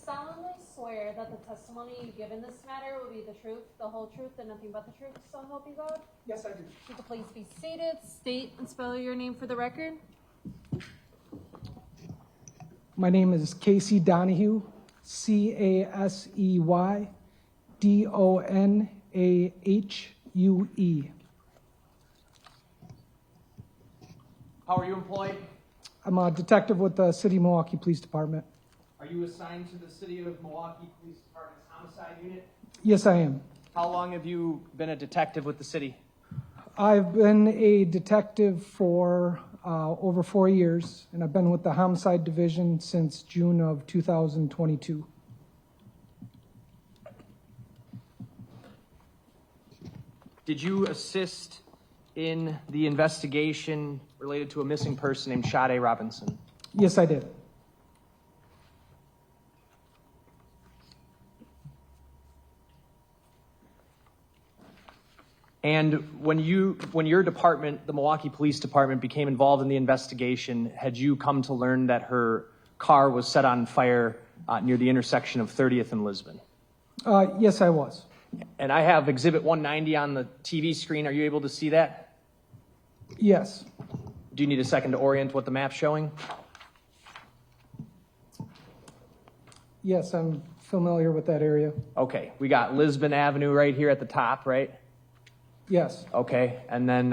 solemnly swear that the testimony you give in this matter will be the truth, the whole truth, and nothing but the truth, so help you God? Yes, I do. Would you please be seated, state and spell your name for the record? My name is Casey Donahue, CaseyDonahue. How are you employed? I'm a detective with the City of Milwaukee Police Department. Are you assigned to the City of Milwaukee Police Department's homicide unit? Yes, I am. How long have you been a detective with the city? I've been a detective for over 4 years, and I've been with the Homicide Division since June of 2022. Did you assist in the investigation related to a missing person named Sade Robinson? Yes, I did. And when your department, the Milwaukee Police Department, became involved in the investigation, had you come to learn that her car was set on fire near the intersection of 30th and Lisbon? Yes, I was. And I have Exhibit 190 on the TV screen. Are you able to see that? Yes. Do you need a second to orient what the map's showing? Yes, I'm familiar with that area. Okay, we got Lisbon Avenue right here at the top, right? Yes. Okay, and then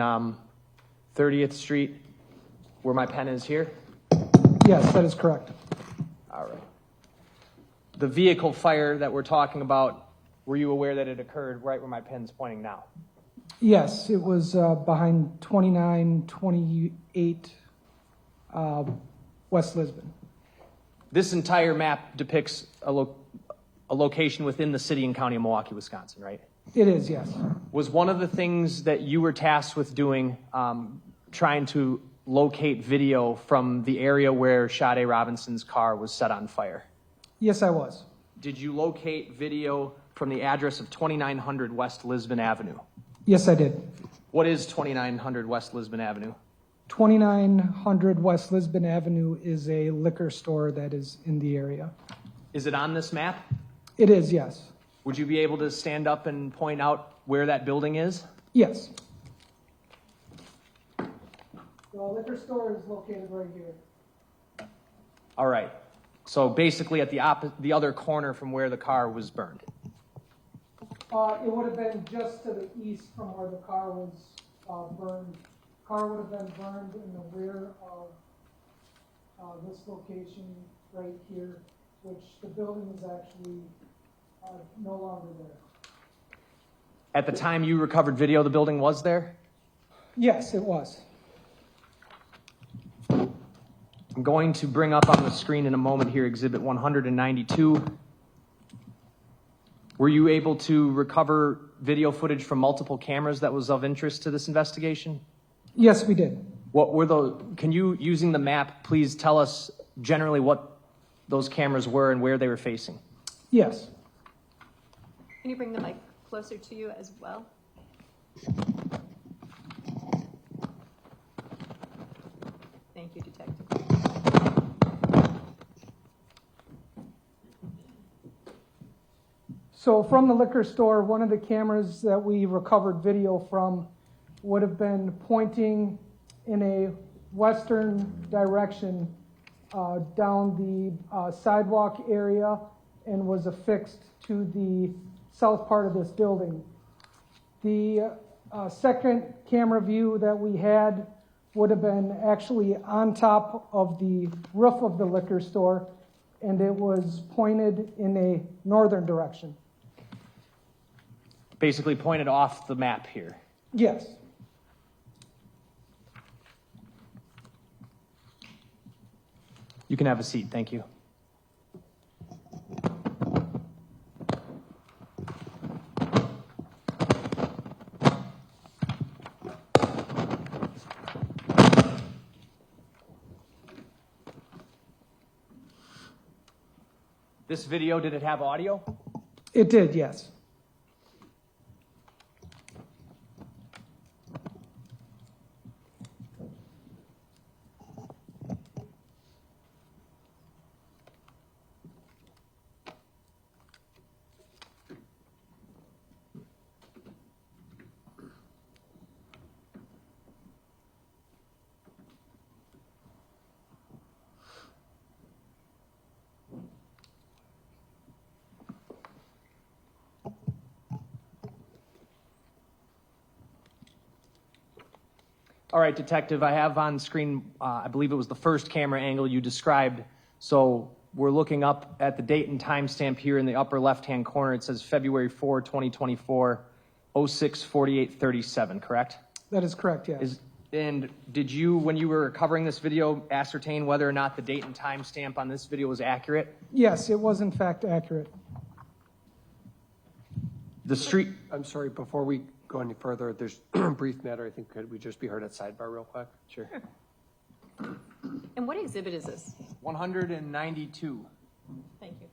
30th Street, where my pen is here? Yes, that is correct. All right. The vehicle fire that we're talking about, were you aware that it occurred right where my pen's pointing now? Yes, it was behind 2928 West Lisbon. This entire map depicts a location within the city and county of Milwaukee, Wisconsin, right? It is, yes. Was one of the things that you were tasked with doing trying to locate video from the area where Sade Robinson's car was set on fire? Yes, I was. Did you locate video from the address of 2900 West Lisbon Avenue? Yes, I did. What is 2900 West Lisbon Avenue? 2900 West Lisbon Avenue is a liquor store that is in the area. Is it on this map? It is, yes. Would you be able to stand up and point out where that building is? Yes. The liquor store is located right here. All right. So basically at the other corner from where the car was burned. It would have been just to the east from where the car was burned. The car would have been burned in the rear of this location right here, which the building is actually no longer there. At the time you recovered video, the building was there? Yes, it was. I'm going to bring up on the screen in a moment here Exhibit 192. Were you able to recover video footage from multiple cameras that was of interest to this investigation? Yes, we did. What were those? Can you, using the map, please tell us generally what those cameras were and where they were facing? Yes. Can you bring the mic closer to you as well? Thank you, Detective. So from the liquor store, one of the cameras that we recovered video from would have been pointing in a western direction down the sidewalk area and was affixed to the south part of this building. The second camera view that we had would have been actually on top of the roof of the liquor store, and it was pointed in a northern direction. Basically pointed off the map here. Yes. You can have a seat. Thank you. This video, did it have audio? It did, yes. All right, Detective, I have on screen, I believe it was the first camera angle you described. So we're looking up at the date and timestamp here in the upper left-hand corner. It says February 4, 2024, 06:48:37, correct? That is correct, yes. And did you, when you were covering this video, ascertain whether or not the date and timestamp on this video was accurate? Yes, it was in fact accurate. The street, I'm sorry, before we go any further, there's a brief matter, I think, could we just be heard at sidebar real quick? sure. And what exhibit is this? 192. Thank you.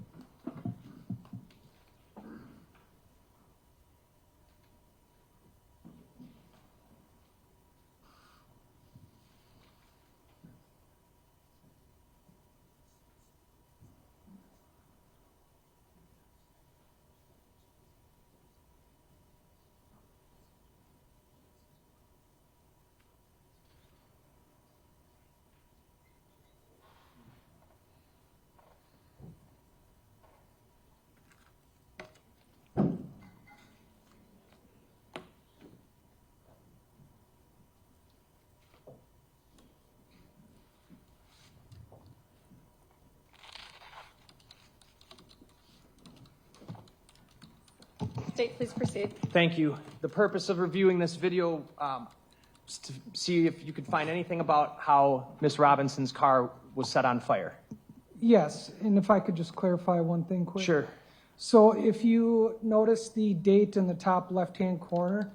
State, please proceed. Thank you. The purpose of reviewing this video is to see if you could find anything about how Miss Robinson's car was set on fire. Yes, and if I could just clarify one thing quick. Sure. So if you notice the date in the top left-hand corner,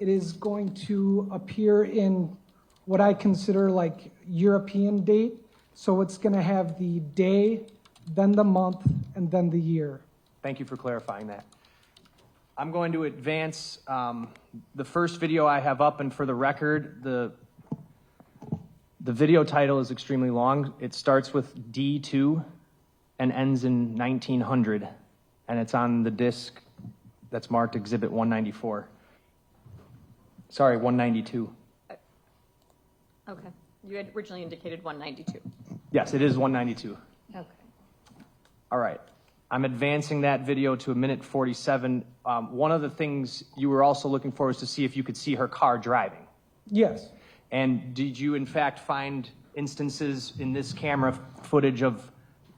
it is going to appear in what I consider like European date. So it's going to have the day, then the month, and then the year. Thank you for clarifying that. I'm going to advance the first video I have up, and for the record, the video title is extremely long. It starts with D2 and ends in 1900, and it's on the disc that's marked Exhibit 194. Sorry, 192. Okay. You had originally indicated 192. Yes, it is 192. Okay. All right. I'm advancing that video to 1:47. One of the things you were also looking for is to see if you could see her car driving. Yes. And did you, in fact, find instances in this camera footage of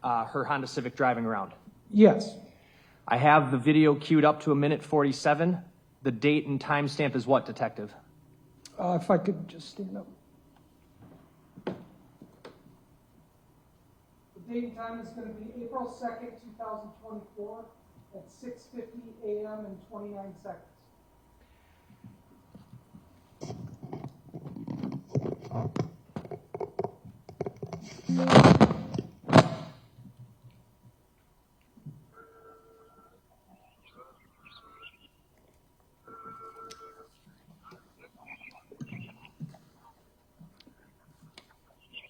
her Honda Civic driving around? Yes. I have the video queued up to 1:47. The date and timestamp is what, Detective? If I could just stand up. The date and time is going to be April 2nd, 2024 at 6:50 a.m. and 29 seconds.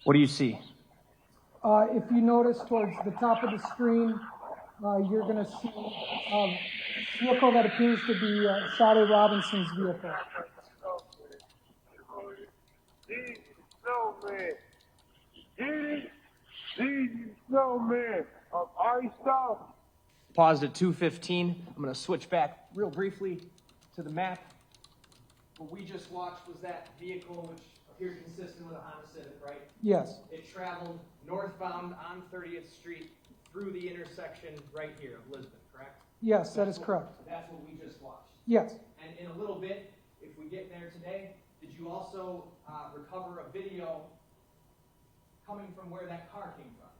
What do you see? If you notice towards the top of the screen, you're going to see a vehicle that appears to be Sade Robinson's vehicle. Paused at 2:15. I'm going to switch back real briefly to the map. What we just watched was that vehicle, which appeared consistent with a Honda Civic, right? Yes. It traveled northbound on 30th Street through the intersection right here of Lisbon, correct? Yes, that is correct. That's what we just watched. Yes. And in a little bit, if we get there today, did you also recover a video coming from where that car came from?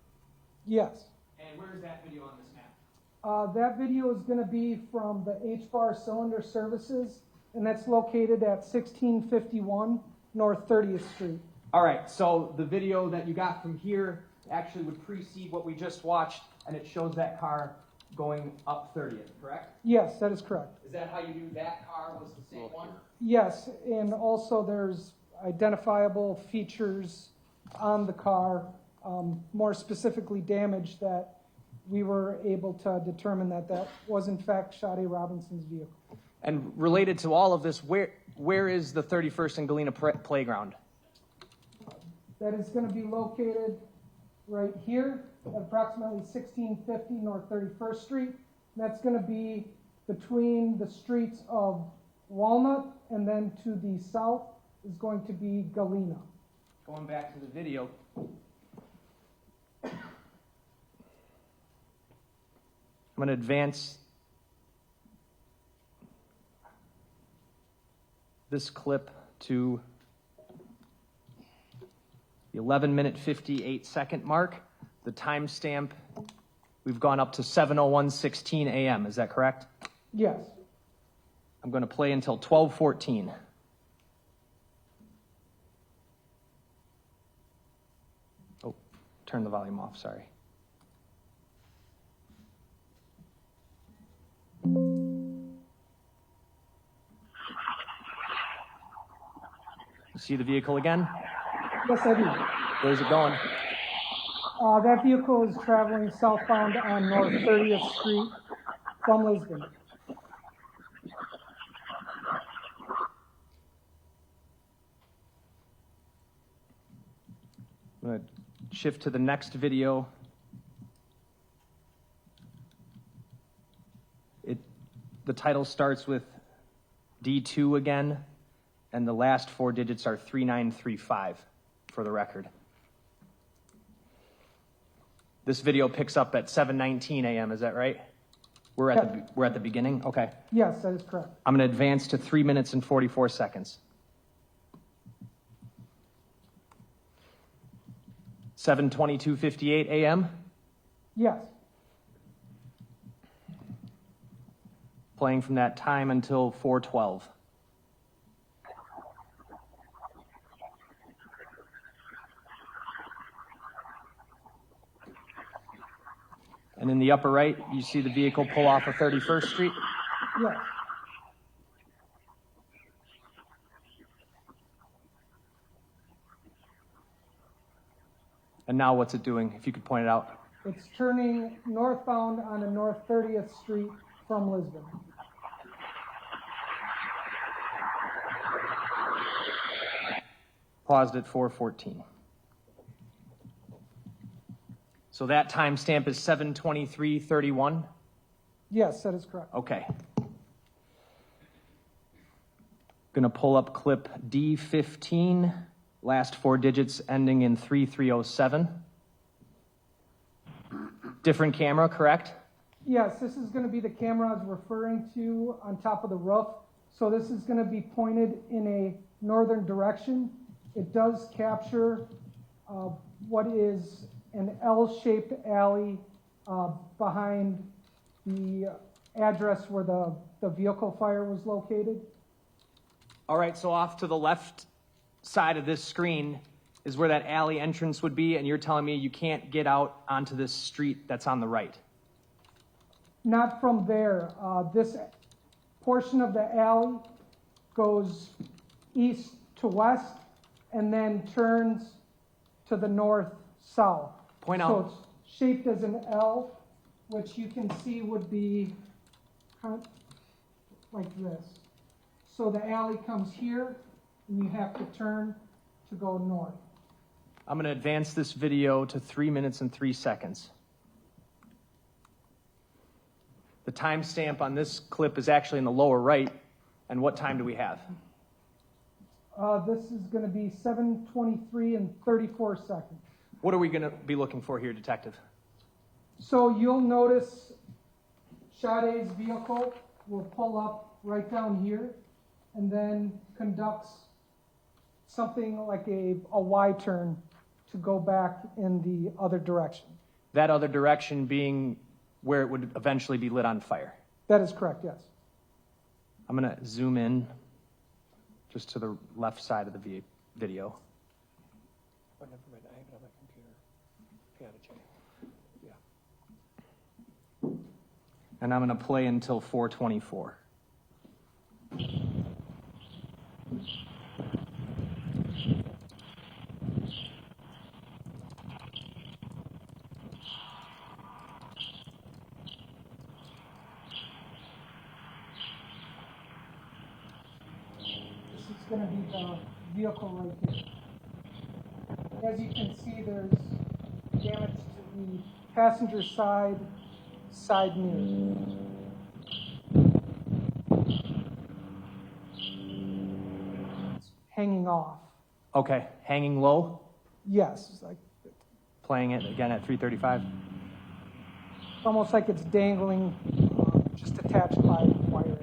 Yes. And where is that video on this map? That video is going to be from the H-Bar Cylinder Services, and that's located at 1651 North 30th Street. All right, so the video that you got from here actually would precede what we just watched, and it shows that car going up 30th, correct? Yes, that is correct. Is that how you knew that car was the same one? Yes, and also there's identifiable features on the car, more specifically damage, that we were able to determine that that was in fact Sade Robinson's vehicle. And related to all of this, where is the 31st and Galena playground? That is going to be located right here at approximately 1650 North 31st Street. That's going to be between the streets of Walnut, and then to the south is going to be Galena. Going back to the video. I'm going to advance this clip to the 11-minute 58-second mark. The timestamp, we've gone up to 7:01:16 a.m. Is that correct? Yes. I'm going to play until 12:14. Oh, turn the volume off, sorry. You see the vehicle again? Yes, I do. Where's it going? That vehicle is traveling southbound on North 30th Street from Lisbon. I'm going to shift to the next video. The title starts with D2 again, and the last four digits are 3935 for the record. This video picks up at 7:19 a.m., is that right? We're at the beginning? Okay. Yes, that is correct. I'm going to advance to 3 minutes and 44 seconds. 7:22:58 a.m. Yes. Playing from that time until 4:12. And in the upper right, you see the vehicle pull off of 31st Street. Yes. And now what's it doing, if you could point it out? It's turning northbound onto North 30th Street from Lisbon. Paused at 4:14. So that timestamp is 7:23:31? Yes, that is correct. Okay. Gonna pull up clip D15, last four digits ending in 3307. Different camera, correct? Yes, this is going to be the camera I was referring to on top of the roof. So this is going to be pointed in a northern direction. It does capture what is an L-shaped alley behind the address where the vehicle fire was located. All right, so off to the left side of this screen is where that alley entrance would be, and you're telling me you can't get out onto this street that's on the right? Not from there. This portion of the alley goes east to west and then turns to the north-south. Point So out. it's shaped as an L, which you can see would be kind of like this. So the alley comes here, and you have to turn to go north. I'm going to advance this video to 3 minutes and 3 seconds. The timestamp on this clip is actually in the lower right, and what time do we have? This is going to be 7:23 and 34 seconds. What are we going to be looking for here, Detective? So you'll notice Sade's vehicle will pull up right down here and then conducts something like a Y-turn to go back in the other direction. That other direction being where it would eventually be lit on fire. That is correct, yes. I'm going to zoom in just to the left side of the video. Oh, never mind, I have it on my computer. Got it, Jay. Yeah. And I'm going to play until 4:24. This is going to be the vehicle right here. As you can see, there's damage to the passenger side mirror. hanging off. Okay, hanging low, Yes, it's like, playing it again at 335. almost like it's dangling, just attached by wiring.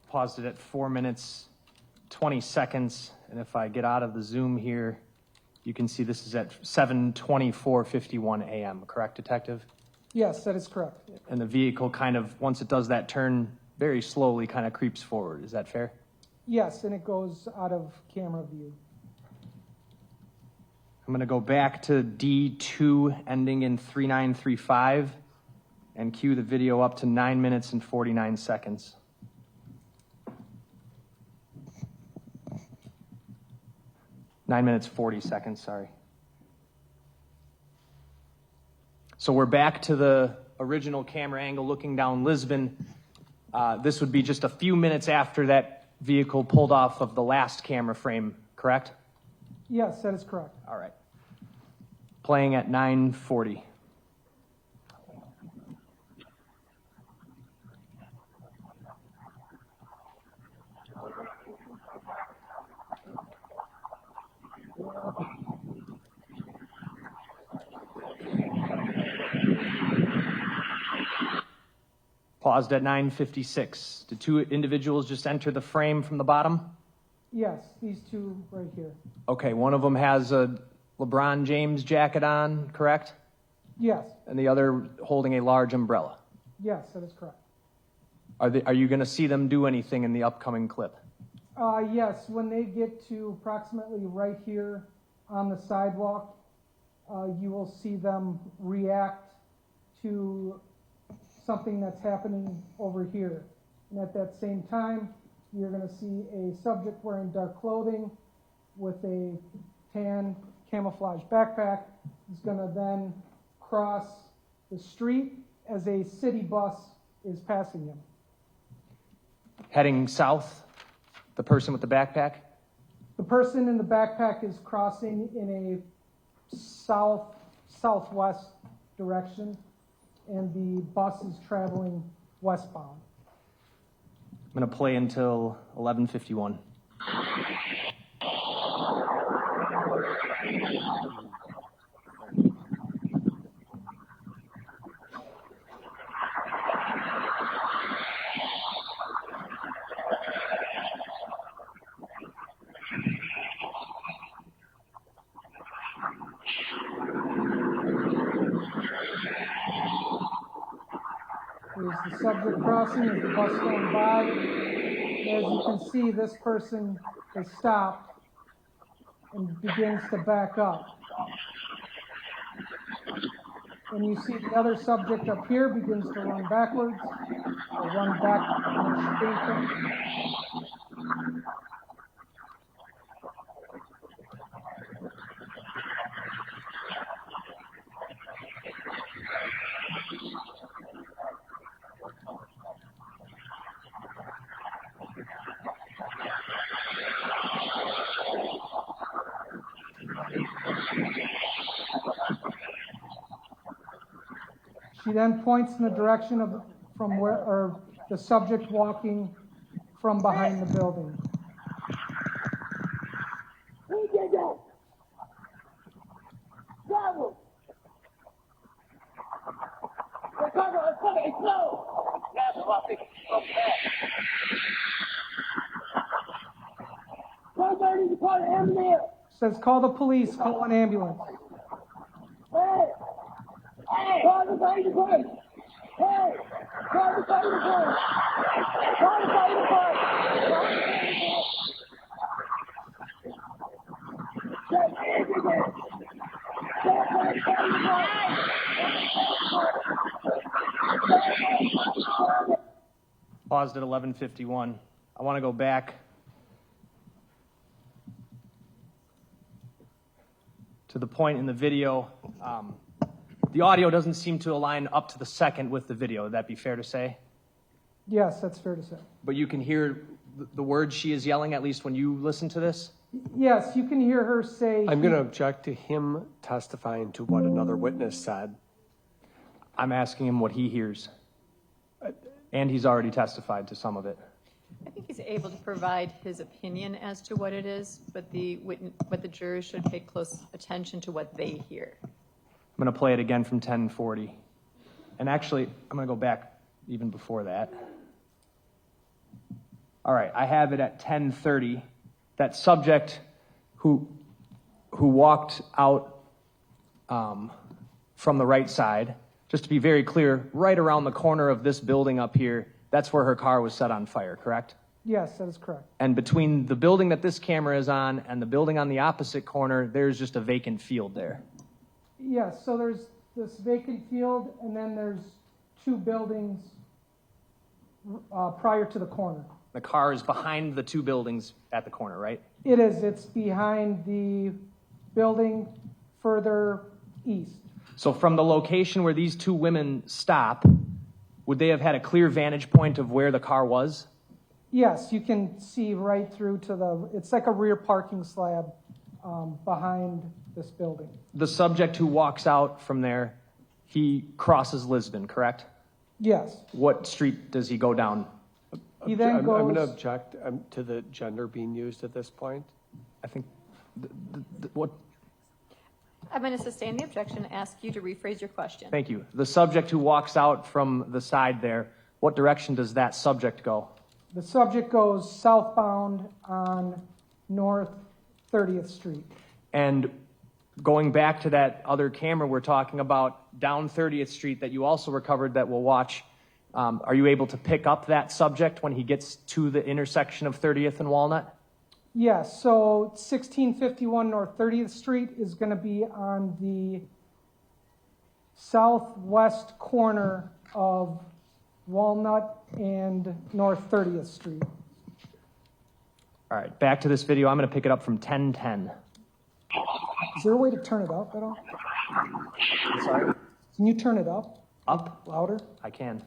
Paused it at 4 minutes, 20 seconds. And if I get out of the Zoom here, you can see this is at 7:24:51 a.m., correct, Detective? Yes, that is correct. And the vehicle kind of, once it does that turn, very slowly kind of creeps forward. Is that fair? Yes, and it goes out of camera view. I'm going to go back to D2 ending in 3935 and cue the video up to 9 minutes and 49 seconds. Nine minutes, 40 seconds, sorry. So we're back to the original camera angle looking down Lisbon. This would be just a few minutes after that vehicle pulled off of the last camera frame, correct? Yes, that is correct. All right. Playing at 9:40. Paused at 9:56. Did two individuals just enter the frame from the bottom? Yes, these two right here. Okay, one of them has a LeBron James jacket on, correct? Yes, And the other holding a large umbrella. yes, that is correct. Are you going to see them do anything in the upcoming clip? Yes, when they get to approximately right here on the sidewalk, you will see them react to something that's happening over here. And at that same time, you're going to see a subject wearing dark clothing with a tan camouflage backpack. He's going to then cross the street as a city bus is passing him. Heading south, the person with the backpack? The person in the backpack is crossing in a southwest direction, and the bus is traveling westbound. I'm going to play until 11:51. There's the subject crossing, there's the bus going by. As you can see, this person has stopped and begins to back up. And you see the other subject up here begins to run backwards, or run back on the station. She then points in the direction of from where, or the subject walking from behind the building. Who did that? Bravo! Let's cover, it's slow! That's what I think. Somebody to call an ambulance! Says, call the police, call an ambulance. Hey! Hey! Call the fire department! Hey! Call the fire department! Call the fire department! Call the fire department! paused at 11:51. I want to go back to the point in the video. The audio doesn't seem to align up to the second with the video. Would that be fair to say? Yes, that's fair to say. But you can hear the words she is yelling, at least when you listen to this? Yes, you can hear her say. I'm going to object to him testifying to what another witness said. I'm asking him what he hears. And he's already testified to some of it. I think he's able to provide his opinion as to what it is, but the jurors should pay close attention to what they hear. I'm going to play it again from 10:40. And actually, I'm going to go back even before that. All right, I have it at 10:30. That subject who walked out from the right side, just to be very clear, right around the corner of this building up here, that's where her car was set on fire, correct? Yes, that is correct. And between the building that this camera is on and the building on the opposite corner, there's just a vacant field there. Yes, so there's this vacant field, and then there's two buildings prior to the corner. The car is behind the two buildings at the corner, right? It is. It's behind the building further east. So from the location where these two women stop, would they have had a clear vantage point of where the car was? Yes, you can see right through to it's like a rear parking slab behind this building. The subject who walks out from there, he crosses Lisbon, correct? Yes. What street does he go down? He then I'm going to goes, object to the gender being used at this point. I think, what? I'm going to sustain the objection and ask you to rephrase your question. Thank you. The subject who walks out from the side there, what direction does that subject go? the subject goes southbound on North 30th Street. And going back to that other camera we're talking about, down 30th Street that you also recovered that we'll watch, are you able to pick up that subject when he gets to the intersection of 30th and Walnut? Yes, so 1651 North 30th Street is going to be on the southwest corner of Walnut and North 30th Street. All right, back to this video. I'm going to pick it up from 10:10. Is there a way to turn it up at all? I'm sorry? Can you turn it up? Up? Louder? I can.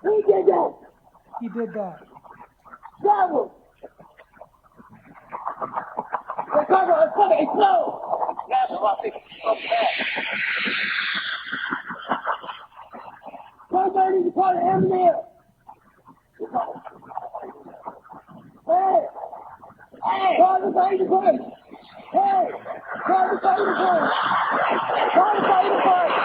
Who did that? He did that. Travel. The cover is fucking slow. That's what they somebody to call an ambulance. Hey! Hey! Call the fire department. Hey! Call the fire department. Call the fire department.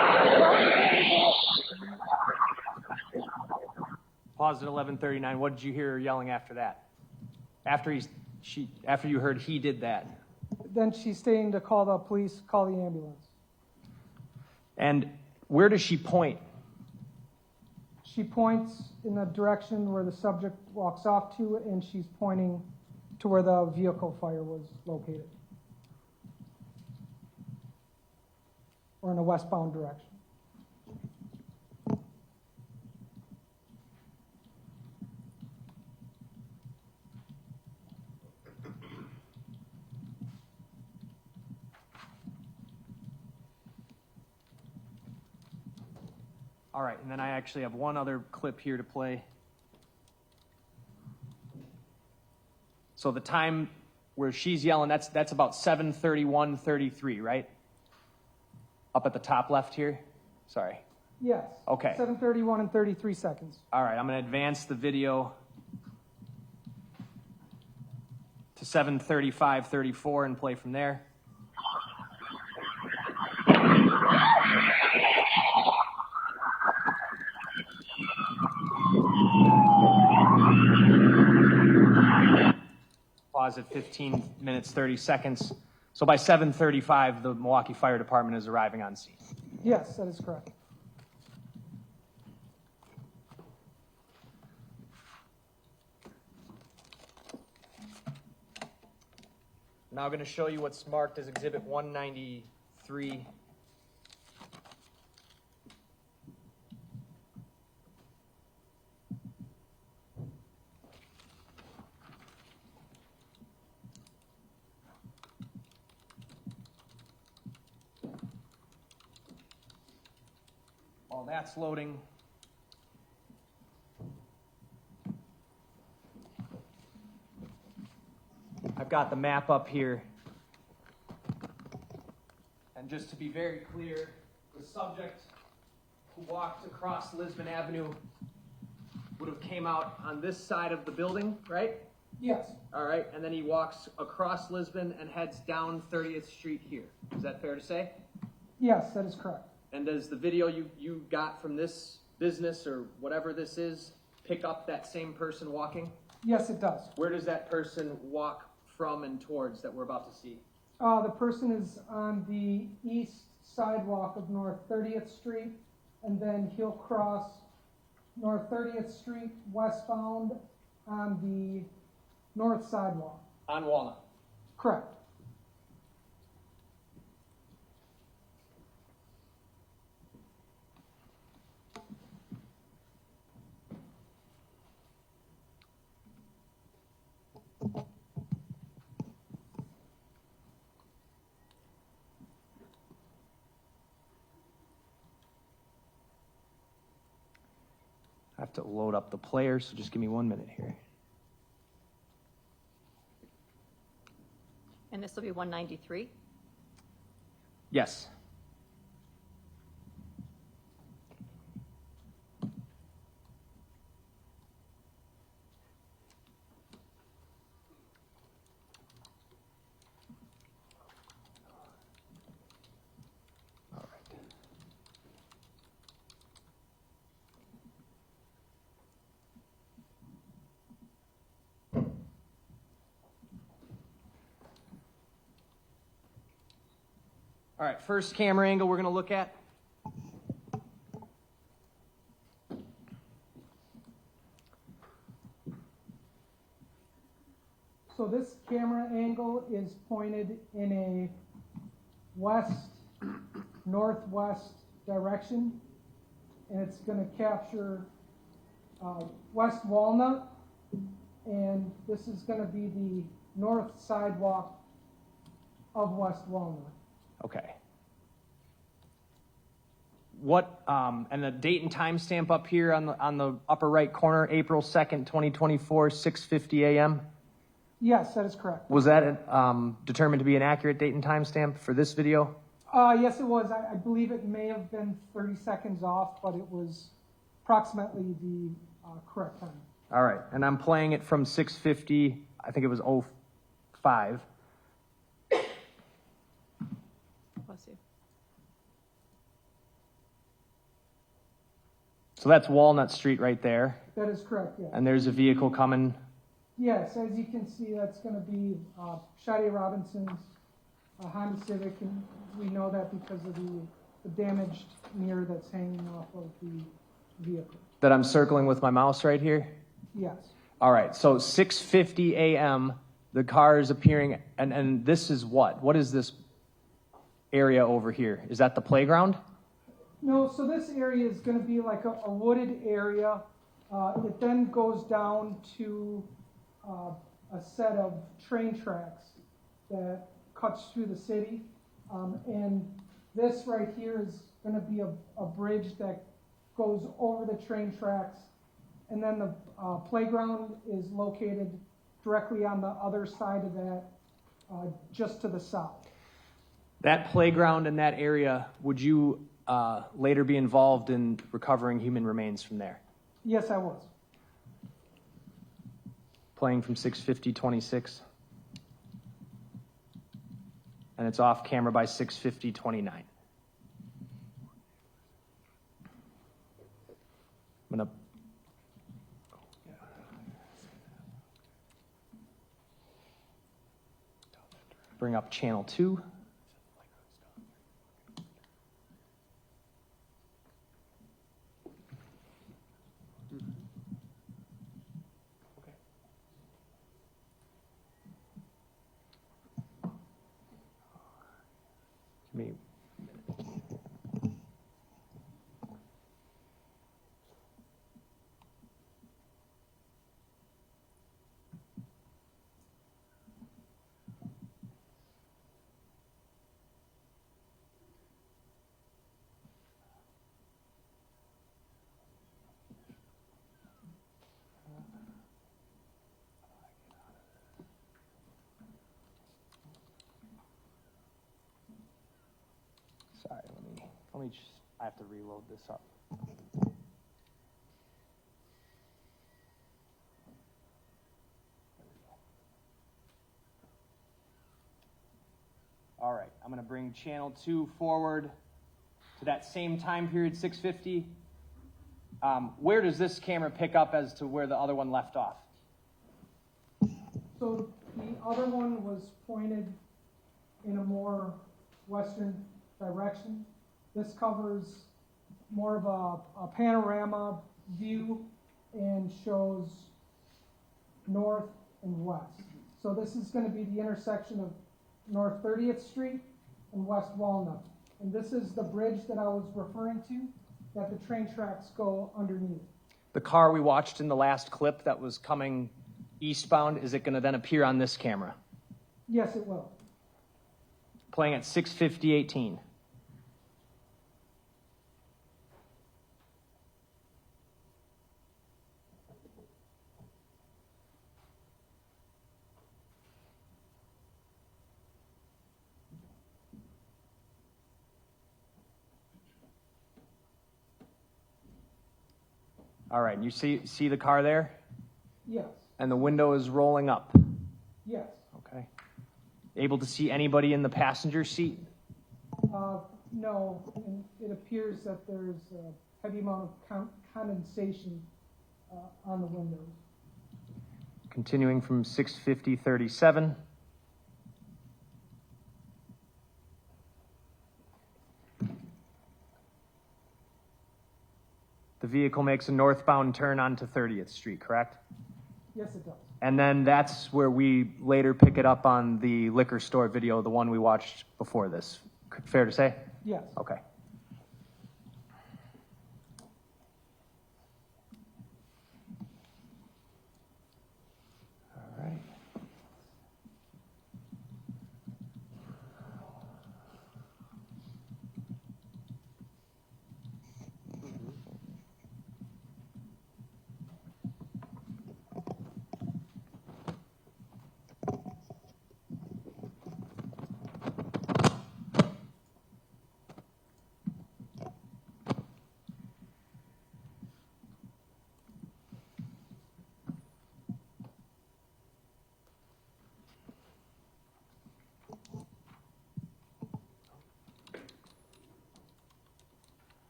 Paused at 11:39. What did you hear her yelling after that? After you heard he did that. Then she's saying to call the police, call the ambulance. And where does she point? She points in the direction where the subject walks off to, and she's pointing to where the vehicle fire was located. Or in a westbound direction. All right, and then I actually have one other clip here to play. So the time where she's yelling, that's about 7:31:33, right? Up at the top left here? Sorry. Yes. Okay. 7:31 and 33 seconds. All right, I'm going to advance the video to 7:35:34 and play from there. Pause at 15 minutes, 30 seconds. So by 7:35, the Milwaukee Fire Department is arriving on scene. Yes, that is correct. Now I'm going to show you what's marked as Exhibit 193. While that's loading, I've got the map up here. And just to be very clear, the subject who walked across Lisbon Avenue would have came out on this side of the building, right? Yes. All right, and then he walks across Lisbon and heads down 30th Street here. Is that fair to say? Yes, that is correct. And does the video you got from this business or whatever this is pick up that same person walking? Yes, it does. Where does that person walk from and towards that we're about to see? The person is on the east sidewalk of North 30th Street, and then he'll cross North 30th Street westbound on the north sidewalk. On Walnut. Correct. I have to load up the player, so just give me 1 minute here. And this will be 193? Yes. All right. All right, first camera angle we're going to look at. So this camera angle is pointed in a west-northwest direction, and it's going to capture West Walnut, and this is going to be the north sidewalk of West Walnut. Okay. What, and the date and time stamp up here on the upper right corner, April 2nd, 2024, 6:50 a.m.? Yes, that is correct. Was that determined to be an accurate date and time stamp for this video? Yes, it was. I believe it may have been 30 seconds off, but it was approximately the correct time. All right, and I'm playing it from 6:50, I think it was 05. Bless you. So that's Walnut Street right there, That is correct, yes. and there's a vehicle coming. Yes, as you can see, that's going to be Sade Robinson's Honda Civic, and we know that because of the damaged mirror that's hanging off of the vehicle. That I'm circling with my mouse right here? Yes. All right, so 6:50 a.m., the car is appearing, and this is what? What is this area over here? Is that the playground? No, so this area is going to be like a wooded area. It then goes down to a set of train tracks that cuts through the city. And this right here is going to be a bridge that goes over the train tracks, and then the playground is located directly on the other side of that, just to the south. That playground in that area, would you later be involved in recovering human remains from there? Yes, I was. Playing from 650-26? And it's off camera by 650-29. I'm gonna bring up channel 2. Give me Sorry, let me just, I have to reload this up. All right, I'm going to bring channel 2 forward to that same time period, 650. Where does this camera pick up as to where the other one left off? So the other one was pointed in a more western direction. This covers more of a panorama view and shows north and west. So this is going to be the intersection of North 30th Street and West Walnut. And this is the bridge that I was referring to, that the train tracks go underneath. The car we watched in the last clip that was coming eastbound, is it going to then appear on this camera? Yes, it will. Playing at 650-18. All right, and you see the car there? Yes. And the window is rolling up. Yes. Okay. Able to see anybody in the passenger seat? No, and it appears that there's a heavy amount of condensation on the windows. Continuing from 650-37. The vehicle makes a northbound turn onto 30th Street, correct? Yes, it does. And then that's where we later pick it up on the liquor store video, the one we watched before this. Fair to say? Yes. Okay. All right.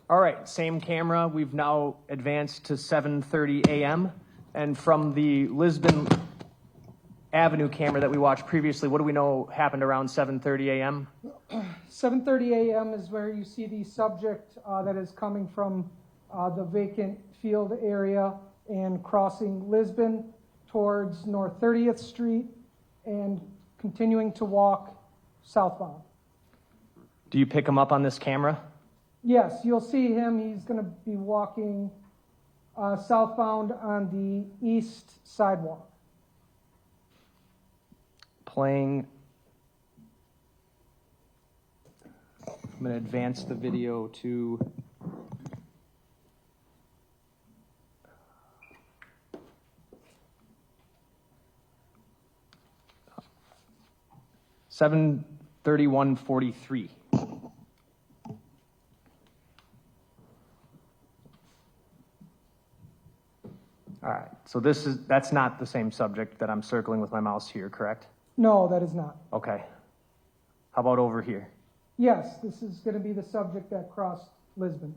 All right, same camera. We've now advanced to 7:30 a.m. And from the Lisbon Avenue camera that we watched previously, what do we know happened around 7:30 a.m.? 7:30 a.m. is where you see the subject that is coming from the vacant field area and crossing Lisbon towards North 30th Street and continuing to walk southbound. Do you pick him up on this camera? Yes, you'll see him. He's going to be walking southbound on the east sidewalk. playing. I'm going to advance the video to 7:31:43. All right, so that's not the same subject that I'm circling with my mouse here, correct? No, that is not. Okay. How about over here? Yes, this is going to be the subject that crossed Lisbon.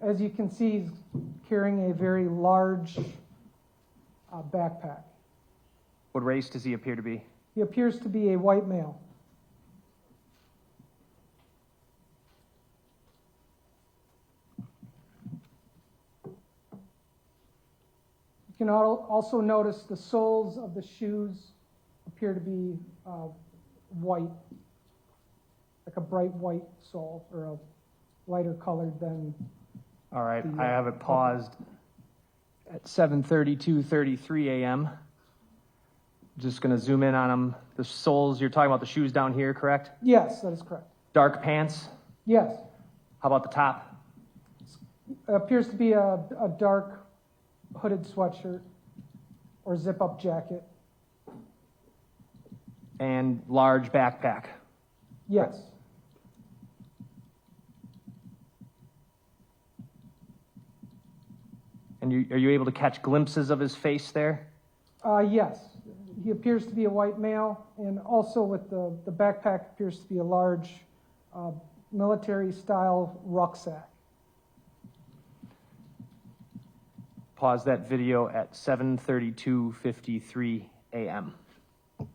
As you can see, he's carrying a very large backpack. What race does he appear to be? He appears to be a white male. You can also notice the soles of the shoes appear to be white, like a bright white sole, or a lighter colored than. All right, I have it paused at 7:32:33 a.m. Just going to zoom in on them. The soles, you're talking about the shoes down here, correct? Yes, that is correct. Dark pants. Yes, How about the top? it appears to be a dark hooded sweatshirt or zip-up jacket. And large backpack. Yes. And are you able to catch glimpses of his face there? Yes. He appears to be a white male, and also with the backpack appears to be a large military-style rucksack. Pause that video at 7:32:53 a.m. I'm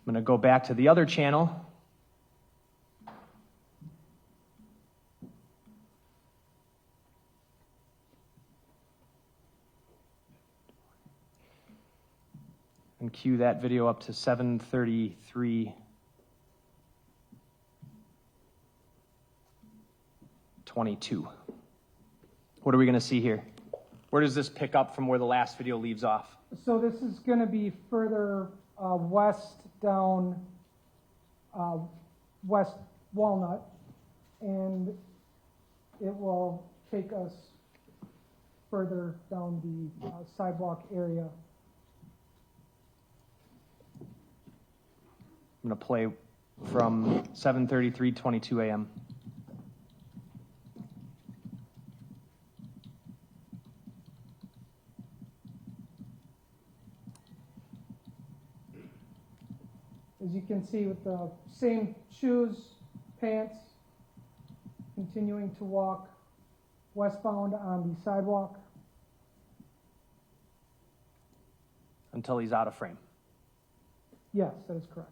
going to go back to the other channel. And cue that video up to 7:33:22. What are we going to see here? Where does this pick up from where the last video leaves off? So this is going to be further west down West Walnut, and it will take us further down the sidewalk area. I'm going to play from 7:33:22 a.m. As you can see, with the same shoes, pants, continuing to walk westbound on the sidewalk. Until he's out of frame. Yes, that is correct.